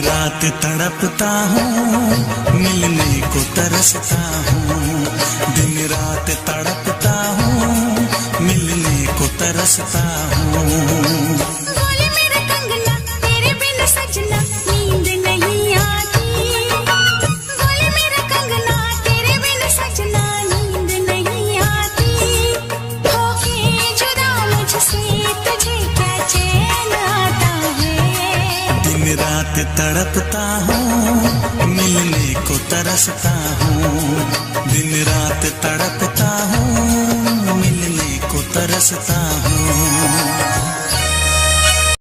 रात तड़पता हूँ, मिलने को तरसता हूँ। दिन रात तड़पता हूँ, मिलने को तरसता हूँ। बोले मेरे कंगना तेरे बिन सजना नींद नहीं आती। बोले मेरे कंगना तेरे बिन सजना नींद नहीं आती। होके जुदा मुझसे तुझे क्या चैन आता है। दिन रात तड़पता हूँ, मिलने को तरसता हूँ। दिन रात तड़पता हूँ, मिलने को तरसता हूँ।